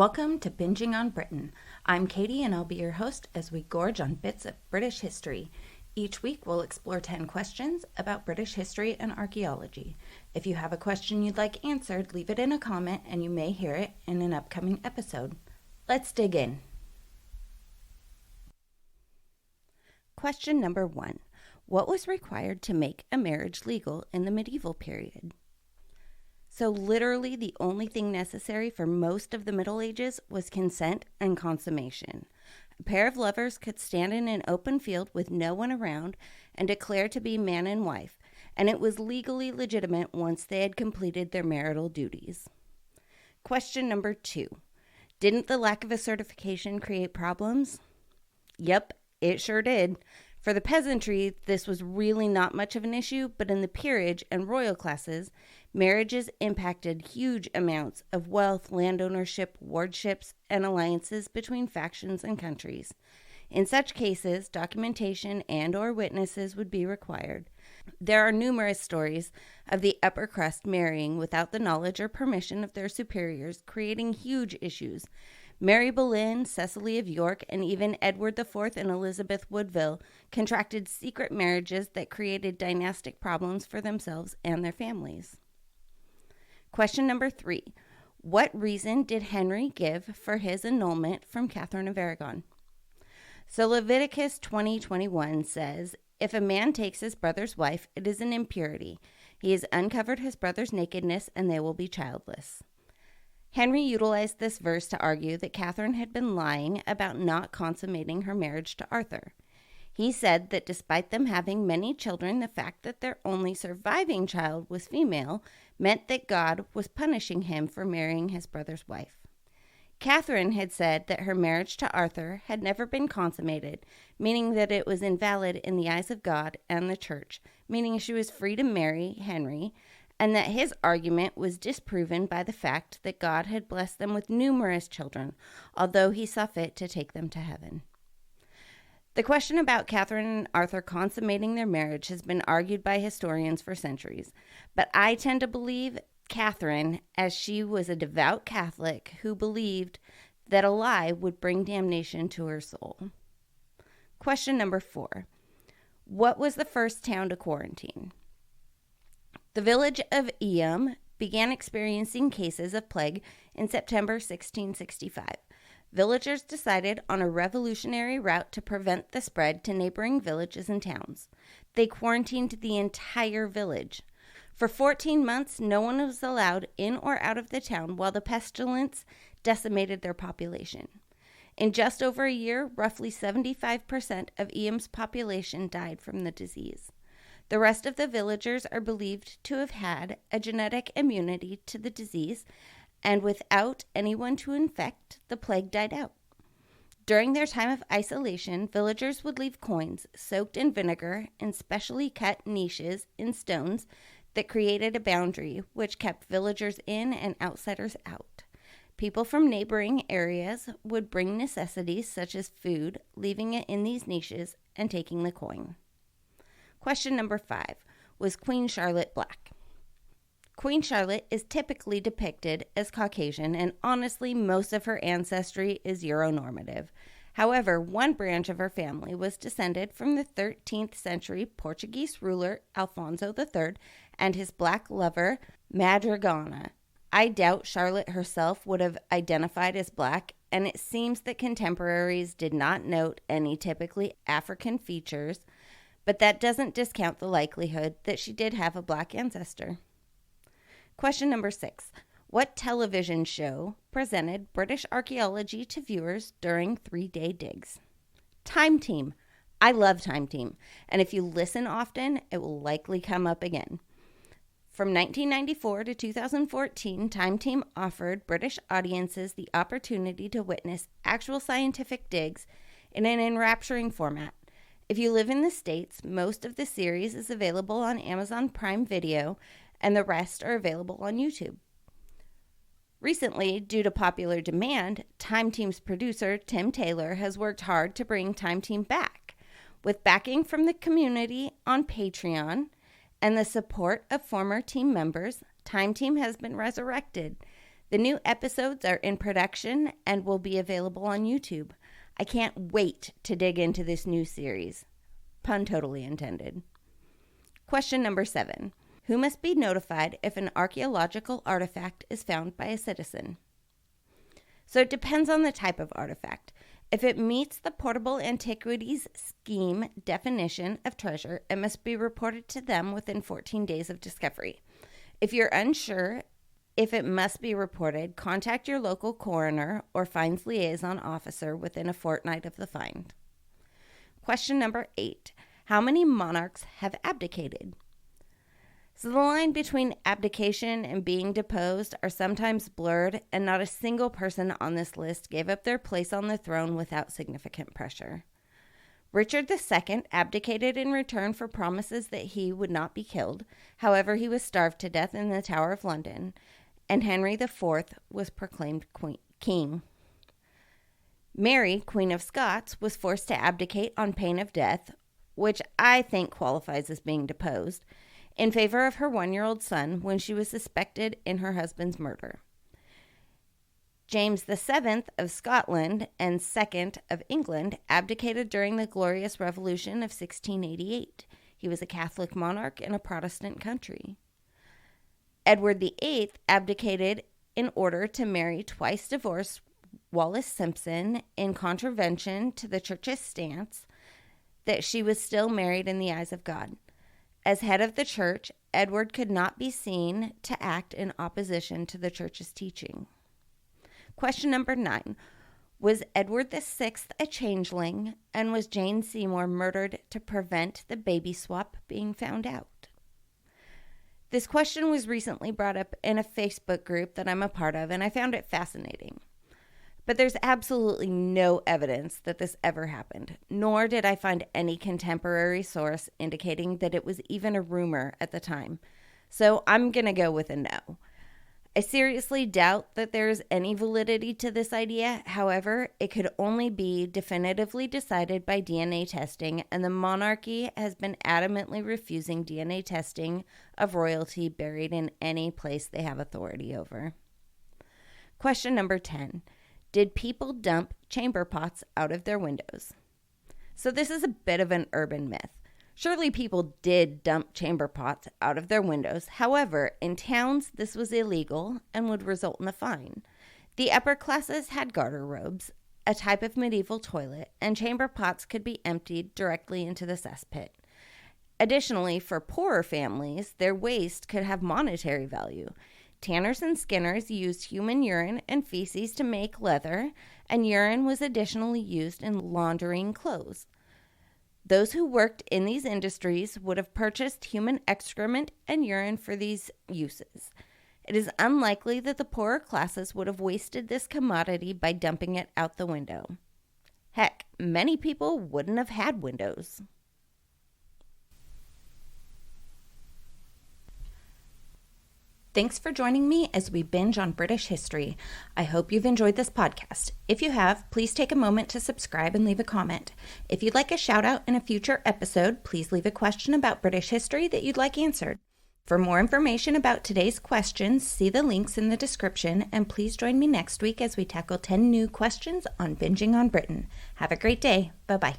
Welcome to Binging on Britain. I'm Katie and I'll be your host as we gorge on bits of British history. Each week we'll explore 10 questions about British history and archaeology. If you have a question you'd like answered, leave it in a comment and you may hear it in an upcoming episode. Let's dig in. Question number 1. What was required to make a marriage legal in the medieval period? So literally the only thing necessary for most of the Middle Ages was consent and consummation. A pair of lovers could stand in an open field with no one around and declare to be man and wife, and it was legally legitimate once they had completed their marital duties. Question number 2. Didn't the lack of a certification create problems? Yep, it sure did. For the peasantry, this was really not much of an issue, but in the peerage and royal classes, marriages impacted huge amounts of wealth, land ownership, wardships, and alliances between factions and countries. In such cases, documentation and/or witnesses would be required. There are numerous stories of the upper crust marrying without the knowledge or permission of their superiors, creating huge issues. Mary Boleyn, Cecily of York, and even Edward IV and Elizabeth Woodville contracted secret marriages that created dynastic problems for themselves and their families. Question number 3. What reason did Henry give for his annulment from Catherine of Aragon? So Leviticus 20:21 says, "If a man takes his brother's wife, it is an impurity. He has uncovered his brother's nakedness, and they will be childless." Henry utilized this verse to argue that Catherine had been lying about not consummating her marriage to Arthur. He said that despite them having many children, the fact that their only surviving child was female meant that God was punishing him for marrying his brother's wife. Catherine had said that her marriage to Arthur had never been consummated, meaning that it was invalid in the eyes of God and the church, meaning she was free to marry Henry, and that his argument was disproven by the fact that God had blessed them with numerous children, although he saw fit to take them to heaven. The question about Catherine and Arthur consummating their marriage has been argued by historians for centuries, but I tend to believe Catherine, as she was a devout Catholic who believed that a lie would bring damnation to her soul. Question number 4. What was the first town to quarantine? The village of Eyam began experiencing cases of plague in September 1665. Villagers decided on a revolutionary route to prevent the spread to neighboring villages and towns. They quarantined the entire village. For 14 months, no one was allowed in or out of the town while the pestilence decimated their population. In just over a year, roughly 75% of Eyam's population died from the disease. The rest of the villagers are believed to have had a genetic immunity to the disease, and without anyone to infect, the plague died out. During their time of isolation, villagers would leave coins soaked in vinegar in specially cut niches in stones that created a boundary which kept villagers in and outsiders out. People from neighboring areas would bring necessities such as food, leaving it in these niches and taking the coin. Question number 5. Was Queen Charlotte black? Queen Charlotte is typically depicted as Caucasian, and honestly, most of her ancestry is Euronormative. However, one branch of her family was descended from the 13th century Portuguese ruler Alfonso III and his black lover, Madrigana. I doubt Charlotte herself would have identified as black, and it seems that contemporaries did not note any typically African features, but that doesn't discount the likelihood that she did have a black ancestor. Question number 6. What television show presented British archaeology to viewers during 3-day digs? Time Team. I love Time Team, and if you listen often, it will likely come up again. From 1994 to 2014, Time Team offered British audiences the opportunity to witness actual scientific digs in an enrapturing format. If you live in the States, most of the series is available on Amazon Prime Video, and the rest are available on YouTube. Recently, due to popular demand, Time Team's producer, Tim Taylor, has worked hard to bring Time Team back. With backing from the community on Patreon and the support of former team members, Time Team has been resurrected. The new episodes are in production and will be available on YouTube. I can't wait to dig into this new series. Pun totally intended. Question number 7. Who must be notified if an archaeological artifact is found by a citizen? So it depends on the type of artifact. If it meets the Portable Antiquities Scheme definition of treasure, it must be reported to them within 14 days of discovery. If you're unsure if it must be reported, contact your local coroner or finds liaison officer within a fortnight of the find. Question number 8. How many monarchs have abdicated? So the line between abdication and being deposed are sometimes blurred, and not a single person on this list gave up their place on the throne without significant pressure. Richard II abdicated in return for promises that he would not be killed. However, he was starved to death in the Tower of London, and Henry IV was proclaimed king. Mary, Queen of Scots, was forced to abdicate on pain of death, which I think qualifies as being deposed, in favor of her 1-year-old son when she was suspected in her husband's murder. James VII of Scotland and II of England abdicated during the Glorious Revolution of 1688. He was a Catholic monarch in a Protestant country. Edward VIII abdicated in order to marry twice divorced Wallis Simpson in contravention to the Church's stance that she was still married in the eyes of God. As head of the Church, Edward could not be seen to act in opposition to the Church's teaching. Question number 9. Was Edward VI a changeling, and was Jane Seymour murdered to prevent the baby swap being found out? This question was recently brought up in a Facebook group that I'm a part of, and I found it fascinating. But there's absolutely no evidence that this ever happened, nor did I find any contemporary source indicating that it was even a rumor at the time. So I'm going to go with a no. I seriously doubt that there's any validity to this idea. However, it could only be definitively decided by DNA testing, and the monarchy has been adamantly refusing DNA testing of royalty buried in any place they have authority over. Question number 10. Did people dump chamber pots out of their windows? So this is a bit of an urban myth. Surely people did dump chamber pots out of their windows. However, in towns, this was illegal and would result in a fine. The upper classes had garter robes, a type of medieval toilet, and chamber pots could be emptied directly into the cesspit. Additionally, for poorer families, their waste could have monetary value. Tanners and skinners used human urine and feces to make leather, and urine was additionally used in laundering clothes. Those who worked in these industries would have purchased human excrement and urine for these uses. It is unlikely that the poorer classes would have wasted this commodity by dumping it out the window. Heck, many people wouldn't have had windows. Thanks for joining me as we binge on British history. I hope you've enjoyed this podcast. If you have, please take a moment to subscribe and leave a comment. If you'd like a shout out in a future episode, please leave a question about British history that you'd like answered. For more information about today's questions, see the links in the description, and please join me next week as we tackle 10 new questions on binging on Britain. Have a great day. Bye-bye.